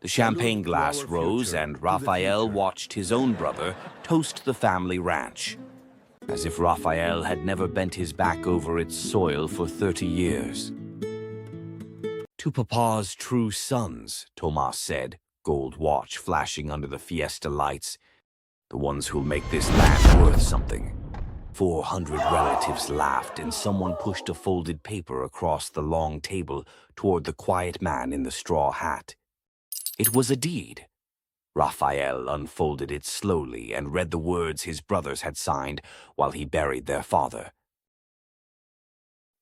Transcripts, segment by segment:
The champagne glass rose, and Rafael watched his own brother toast the family ranch, as if Rafael had never bent his back over its soil for 30 years. "To Papa's true sons," Tomás said, gold watch flashing under the fiesta lights. "The ones who'll make this land worth something." 400 relatives laughed, and someone pushed a folded paper across the long table toward the quiet man in the straw hat. It was a deed. Rafael unfolded it slowly and read the words his brothers had signed while he buried their father.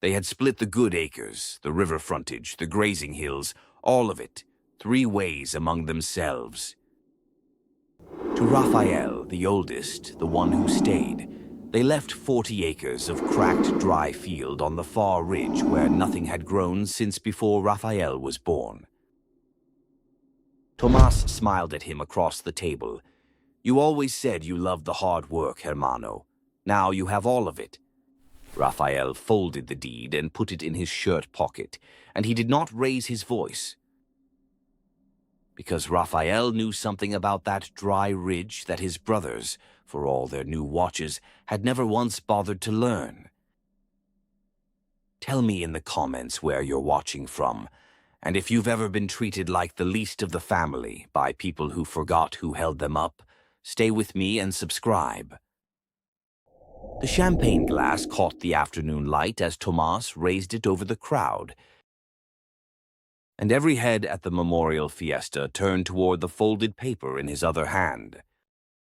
They had split the good acres, the river frontage, the grazing hills, all of it, 3 ways among themselves. To Rafael, the oldest, the one who stayed, they left 40 acres of cracked, dry field on the far ridge where nothing had grown since before Rafael was born. Tomás smiled at him across the table. "You always said you loved the hard work, hermano. Now you have all of it." Rafael folded the deed and put it in his shirt pocket, and he did not raise his voice. Because Rafael knew something about that dry ridge that his brothers, for all their new watches, had never once bothered to learn. Tell me in the comments where you're watching from, and if you've ever been treated like the least of the family by people who forgot who held them up. Stay with me and subscribe. The champagne glass caught the afternoon light as Tomás raised it over the crowd, and every head at the memorial fiesta turned toward the folded paper in his other hand.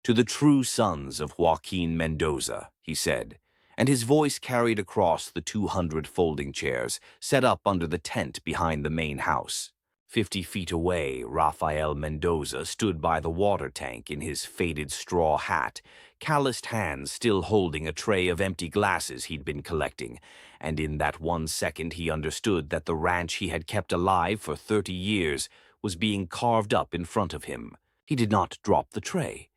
"To the true sons of Joaquin Mendoza," he said, and his voice carried across the 200 folding chairs set up under the tent behind the main house. 50 feet away, Rafael Mendoza stood by the water tank in his faded straw hat, calloused hands still holding a tray of empty glasses he'd been collecting, and in that 1 second he understood that the ranch he had kept alive for 30 years was being carved up in front of him. He did not drop the tray.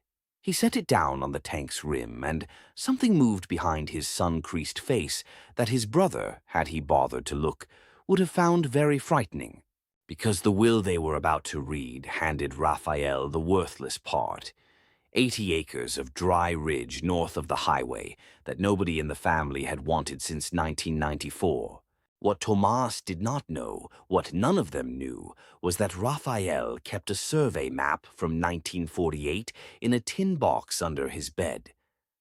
He set it down on the tank's rim, and something moved behind his sun-creased face that his brother, had he bothered to look, would have found very frightening. Because the will they were about to read handed Rafael the worthless part. 80 acres of dry ridge north of the highway that nobody in the family had wanted since 1994. What Tomás did not know, what none of them knew, was that Rafael kept a survey map from 1948 in a tin box under his bed.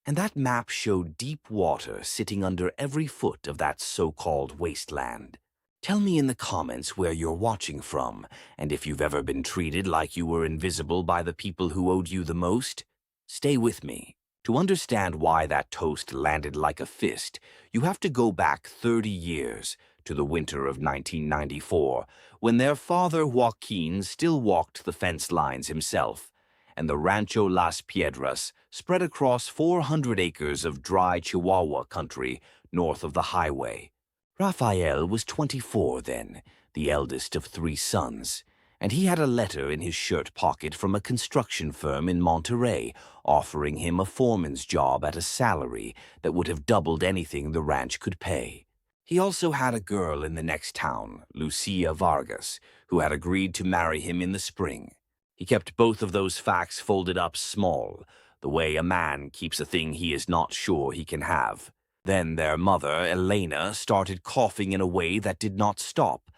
And that map showed deep water sitting under every foot of that so-called wasteland. Tell me in the comments where you're watching from, and if you've ever been treated like you were invisible by the people who owed you the most. Stay with me. To understand why that toast landed like a fist, you have to go back 30 years, to the winter of 1994, when their father Joaquin still walked the fence lines himself, and the Rancho Las Piedras spread across 400 acres of dry Chihuahua country north of the highway. Rafael was 24 then, the eldest of 3 sons, and he had a letter in his shirt pocket from a construction firm in Monterrey offering him a foreman's job at a salary that would have doubled anything the ranch could pay. He also had a girl in the next town, Lucia Vargas, who had agreed to marry him in the spring. He kept both of those facts folded up small, the way a man keeps a thing he is not sure he can have. Then their mother, Elena, started coughing in a way that did not stop,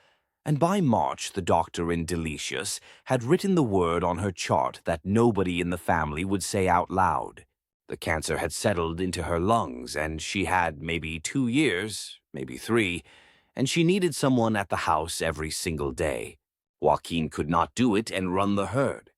and by March the doctor in Delicious had written the word on her chart that nobody in the family would say out loud. The cancer had settled into her lungs, and she had maybe 2 years, maybe 3, and she needed someone at the house every single day. Joaquin could not do it and run the herd.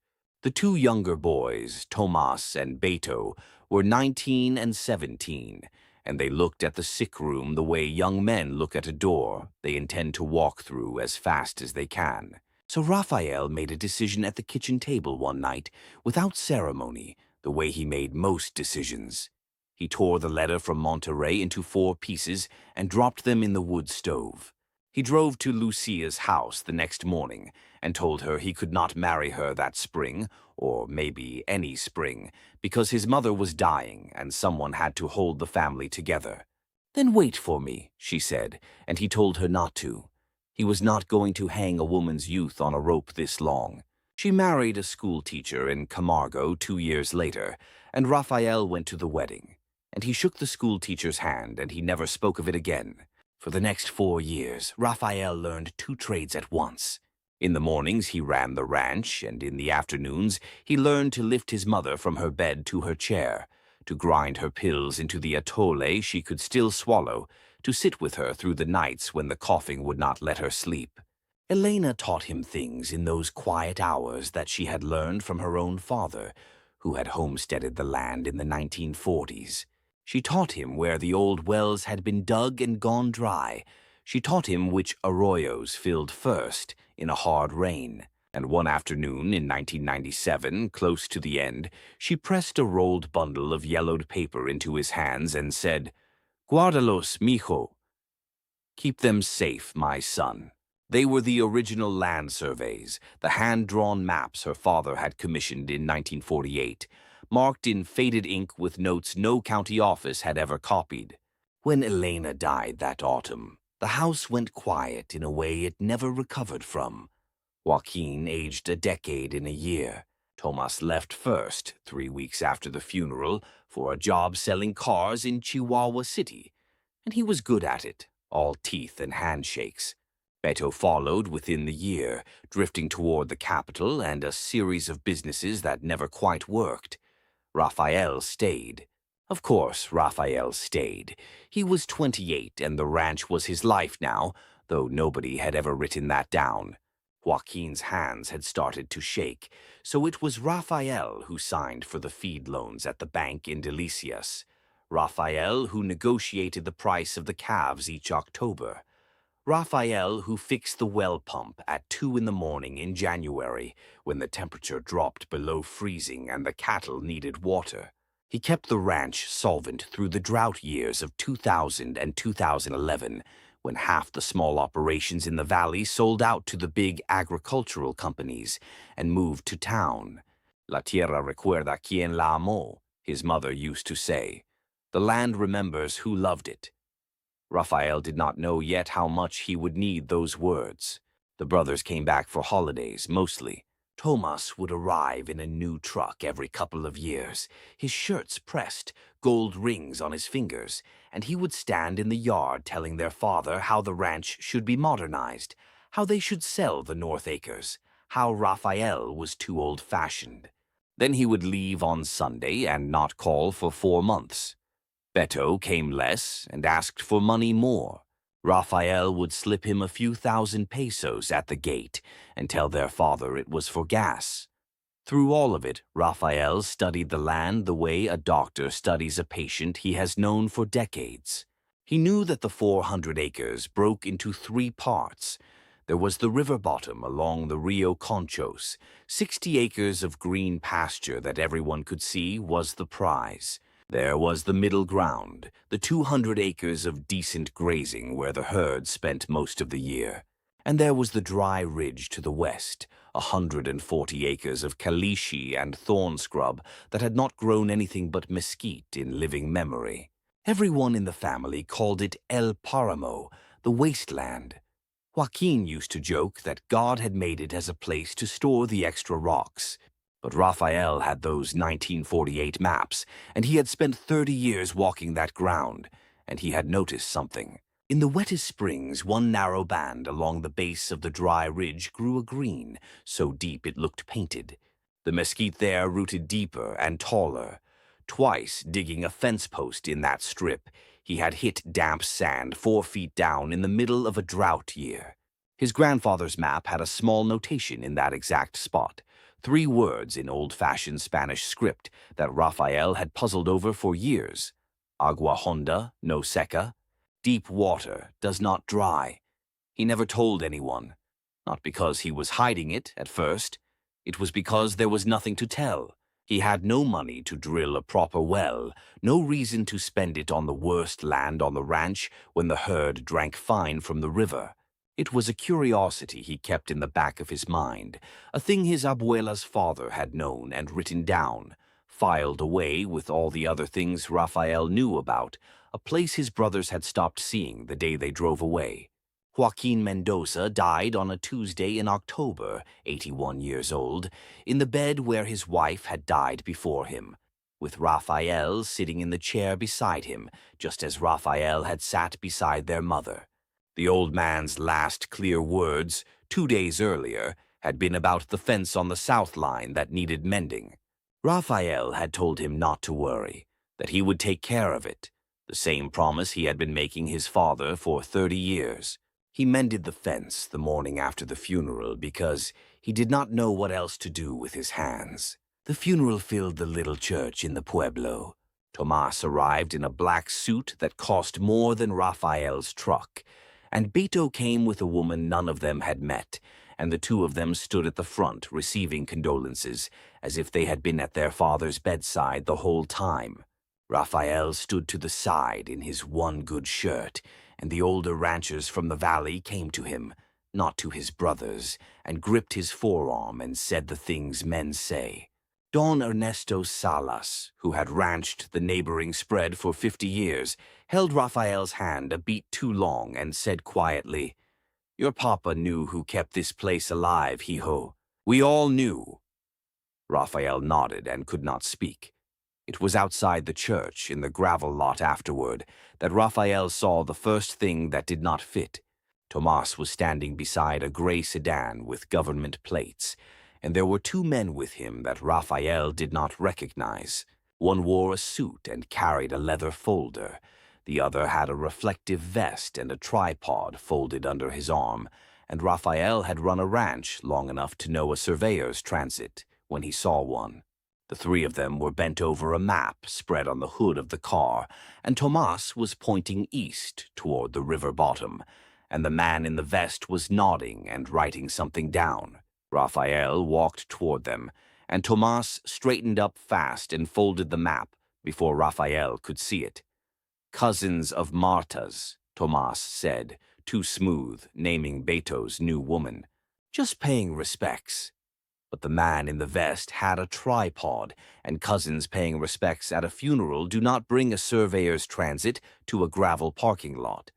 The 2 younger boys, Tomás and Beto, were 19 and 17, and they looked at the sick room the way young men look at a door they intend to walk through as fast as they can. So Rafael made a decision at the kitchen table one night, without ceremony, the way he made most decisions. He tore the letter from Monterrey into 4 pieces and dropped them in the wood stove. He drove to Lucia's house the next morning and told her he could not marry her that spring, or maybe any spring, because his mother was dying and someone had to hold the family together. "Then wait for me," she said, and he told her not to. He was not going to hang a woman's youth on a rope this long. She married a school teacher in Camargo 2 years later, and Rafael went to the wedding. And he shook the school teacher's hand, and he never spoke of it again. For the next 4 years, Rafael learned 2 trades at once. In the mornings he ran the ranch, and in the afternoons he learned to lift his mother from her bed to her chair, to grind her pills into the atole she could still swallow, to sit with her through the nights when the coughing would not let her sleep. Elena taught him things in those quiet hours that she had learned from her own father, who had homesteaded the land in the 1940s. She taught him where the old wells had been dug and gone dry. She taught him which arroyos filled first in a hard rain. And one afternoon in 1997, close to the end, she pressed a rolled bundle of yellowed paper into his hands and said, "Guárdalos, mijo." Keep them safe, my son. They were the original land surveys, the hand-drawn maps her father had commissioned in 1948, marked in faded ink with notes no county office had ever copied. When Elena died that autumn, the house went quiet in a way it never recovered from. Joaquin aged a decade in a year. Tomás left first, 3 weeks after the funeral, for a job selling cars in Chihuahua City, and he was good at it, all teeth and handshakes. Beto followed within the year, drifting toward the capital and a series of businesses that never quite worked. Rafael stayed. Of course, Rafael stayed. He was 28 and the ranch was his life now, though nobody had ever written that down. Joaquin's hands had started to shake, so it was Rafael who signed for the feed loans at the bank in Delicias. Rafael who negotiated the price of the calves each October. Rafael who fixed the well pump at 2 in the morning in January when the temperature dropped below freezing and the cattle needed water. He kept the ranch solvent through the drought years of 2000 and 2011 when half the small operations in the valley sold out to the big agricultural companies and moved to town. La tierra recuerda quien la amó, his mother used to say. The land remembers who loved it. Rafael did not know yet how much he would need those words. The brothers came back for holidays, mostly. Tomás would arrive in a new truck every couple of years, his shirts pressed, gold rings on his fingers, and he would stand in the yard telling their father how the ranch should be modernized, how they should sell the North Acres, how Rafael was too old-fashioned. Then he would leave on Sunday and not call for 4 months. Beto came less and asked for money more. Rafael would slip him a few thousand pesos at the gate and tell their father it was for gas. Through all of it, Rafael studied the land the way a doctor studies a patient he has known for decades. He knew that the 400 acres broke into 3 parts. There was the river bottom along the Rio Conchos. 60 acres of green pasture that everyone could see was the prize. There was the middle ground, the 200 acres of decent grazing where the herd spent most of the year. And there was the dry ridge to the west, 140 acres of caliche and thorn scrub that had not grown anything but mesquite in living memory. Everyone in the family called it El Paramo, the wasteland. Joaquin used to joke that God had made it as a place to store the extra rocks. But Rafael had those 1948 maps, and he had spent 30 years walking that ground, and he had noticed something. In the wettest springs, one narrow band along the base of the dry ridge grew a green, so deep it looked painted. The mesquite there rooted deeper and taller. Twice, digging a fence post in that strip, he had hit damp sand 4 feet down in the middle of a drought year. His grandfather's map had a small notation in that exact spot. 3 words in old-fashioned Spanish script that Rafael had puzzled over for years. Agua honda, no seca. Deep water does not dry. He never told anyone. Not because he was hiding it at first. It was because there was nothing to tell. He had no money to drill a proper well, no reason to spend it on the worst land on the ranch when the herd drank fine from the river. It was a curiosity he kept in the back of his mind, a thing his abuela's father had known and written down, filed away with all the other things Rafael knew about, a place his brothers had stopped seeing the day they drove away. Joaquin Mendoza died on a Tuesday in October, 81 years old, in the bed where his wife had died before him, with Rafael sitting in the chair beside him, just as Rafael had sat beside their mother. The old man's last clear words, 2 days earlier, had been about the fence on the south line that needed mending. Rafael had told him not to worry, that he would take care of it, the same promise he had been making his father for 30 years. He mended the fence the morning after the funeral because he did not know what else to do with his hands. The funeral filled the little church in the pueblo. Tomás arrived in a black suit that cost more than Rafael's truck, and Beto came with a woman none of them had met, and the two of them stood at the front receiving condolences, as if they had been at their father's bedside the whole time. Rafael stood to the side in his one good shirt, and the older ranchers from the valley came to him, not to his brothers, and gripped his forearm and said the things men say. Don Ernesto Salas, who had ranched the neighboring spread for 50 years, held Rafael's hand a beat too long and said quietly, "Your papa knew who kept this place alive, hijo. We all knew." Rafael nodded and could not speak. It was outside the church, in the gravel lot afterward, that Rafael saw the first thing that did not fit. Tomás was standing beside a gray sedan with government plates, and there were two men with him that Rafael did not recognize. One wore a suit and carried a leather folder. The other had a reflective vest and a tripod folded under his arm, and Rafael had run a ranch long enough to know a surveyor's transit when he saw one. The three of them were bent over a map spread on the hood of the car, and Tomás was pointing east toward the river bottom, and the man in the vest was nodding and writing something down. Rafael walked toward them, and Tomás straightened up fast and folded the map before Rafael could see it. "Cousins of Marta's," Tomás said, too smooth, naming Beto's new woman. "Just paying respects." But the man in the vest had a tripod, and cousins paying respects at a funeral do not bring a surveyor's transit to a gravel parking lot.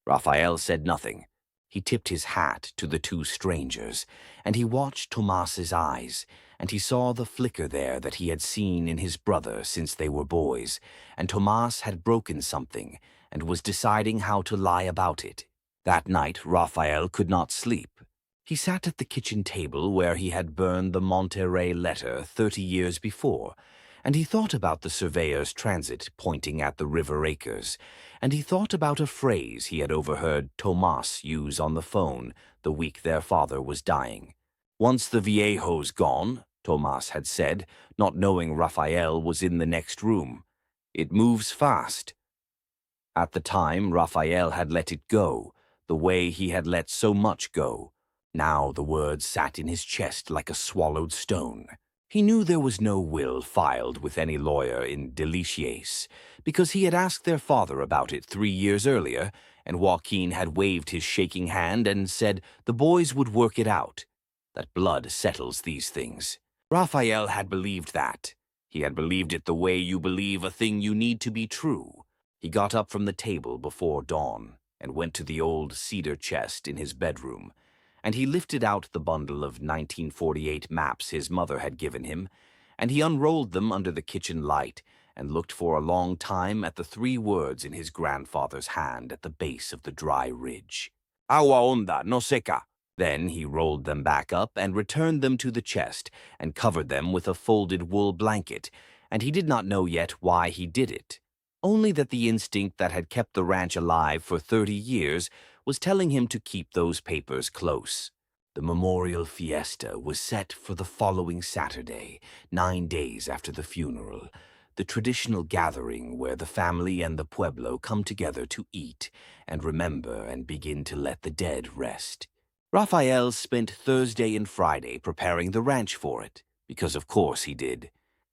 Rafael said nothing. He tipped his hat to the two strangers, and he watched Tomás's eyes, and he saw the flicker there that he had seen in his brother since they were boys, and Tomás had broken something and was deciding how to lie about it. That night Rafael could not sleep. He sat at the kitchen table where he had burned the Monterrey letter 30 years before, and he thought about the surveyor's transit pointing at the river acres, and he thought about a phrase he had overheard Tomás use on the phone the week their father was dying. "Once the viejo's gone," Tomás had said, not knowing Rafael was in the next room, "it moves fast." At the time, Rafael had let it go, the way he had let so much go. Now the words sat in his chest like a swallowed stone. He knew there was no will filed with any lawyer in Delicias, because he had asked their father about it 3 years earlier, and Joaquin had waved his shaking hand and said the boys would work it out, that blood settles these things. Rafael had believed that. He had believed it the way you believe a thing you need to be true. He got up from the table before dawn and went to the old cedar chest in his bedroom, and he lifted out the bundle of 1948 maps his mother had given him, and he unrolled them under the kitchen light and looked for a long time at the 3 words in his grandfather's hand at the base of the dry ridge. "Agua honda, no seca." Then he rolled them back up and returned them to the chest and covered them with a folded wool blanket, and he did not know yet why he did it. Only that the instinct that had kept the ranch alive for 30 years was telling him to keep those papers close. The memorial fiesta was set for the following Saturday, 9 days after the funeral, the traditional gathering where the family and the pueblo come together to eat and remember and begin to let the dead rest. Rafael spent Thursday and Friday preparing the ranch for it, because of course he did.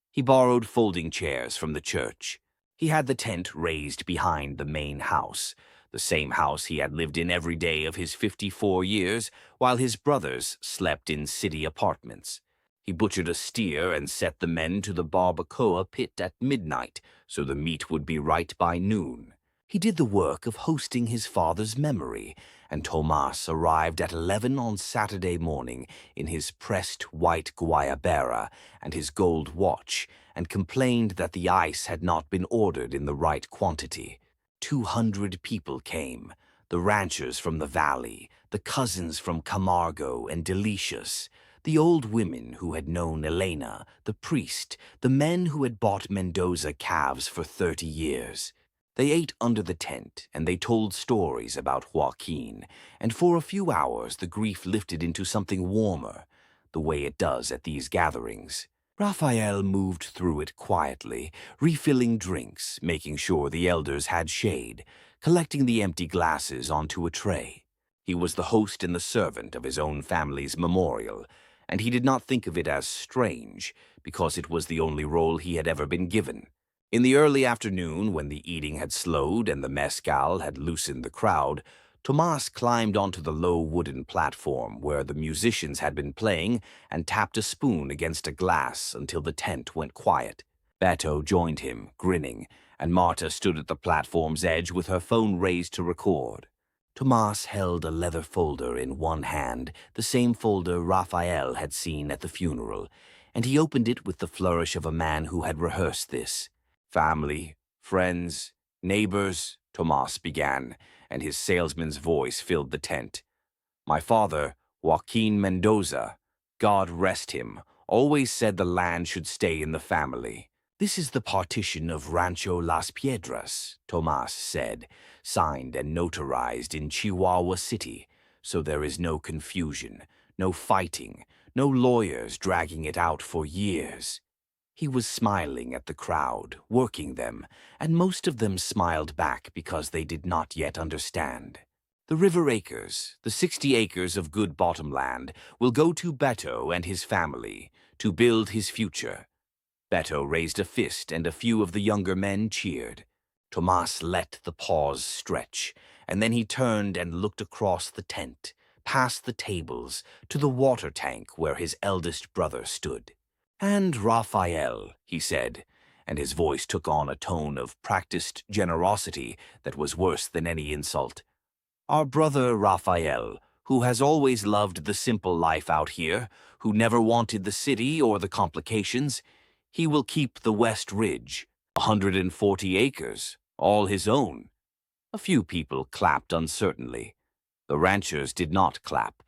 He borrowed folding chairs from the church. He had the tent raised behind the main house, the same house he had lived in every day of his 54 years, while his brothers slept in city apartments. He butchered a steer and set the men to the barbacoa pit at midnight, so the meat would be right by noon. He did the work of hosting his father's memory, and Tomás arrived at 11 on Saturday morning in his pressed white guayabera and his gold watch, and complained that the ice had not been ordered in the right quantity. 200 people came, the ranchers from the valley, the cousins from Camargo and Delicious, the old women who had known Elena, the priest, the men who had bought Mendoza calves for 30 years. They ate under the tent, and they told stories about Joaquin, and for a few hours the grief lifted into something warmer, the way it does at these gatherings. Rafael moved through it quietly, refilling drinks, making sure the elders had shade, collecting the empty glasses onto a tray. He was the host and the servant of his own family's memorial, and he did not think of it as strange, because it was the only role he had ever been given. In the early afternoon, when the eating had slowed and the mezcal had loosened the crowd, Tomás climbed onto the low wooden platform where the musicians had been playing and tapped a spoon against a glass until the tent went quiet. Beto joined him, grinning, and Marta stood at the platform's edge with her phone raised to record. Tomás held a leather folder in one hand, the same folder Rafael had seen at the funeral, and he opened it with the flourish of a man who had rehearsed this. "Family, friends, neighbors," Tomás began, and his salesman's voice filled the tent. "My father, Joaquin Mendoza, God rest him, always said the land should stay in the family. This is the partition of Rancho Las Piedras," Tomás said, "signed and notarized in Chihuahua City, so there is no confusion, no fighting, no lawyers dragging it out for years." He was smiling at the crowd, working them, and most of them smiled back because they did not yet understand. The river acres, the 60 acres of good bottomland, will go to Beto and his family to build his future. Beto raised a fist and a few of the younger men cheered. Tomás let the pause stretch, and then he turned and looked across the tent, past the tables, to the water tank where his eldest brother stood. "And Rafael," he said, and his voice took on a tone of practiced generosity that was worse than any insult. "Our brother Rafael, who has always loved the simple life out here, who never wanted the city or the complications, he will keep the West Ridge, 140 acres, all his own." A few people clapped uncertainly. The ranchers did not clap,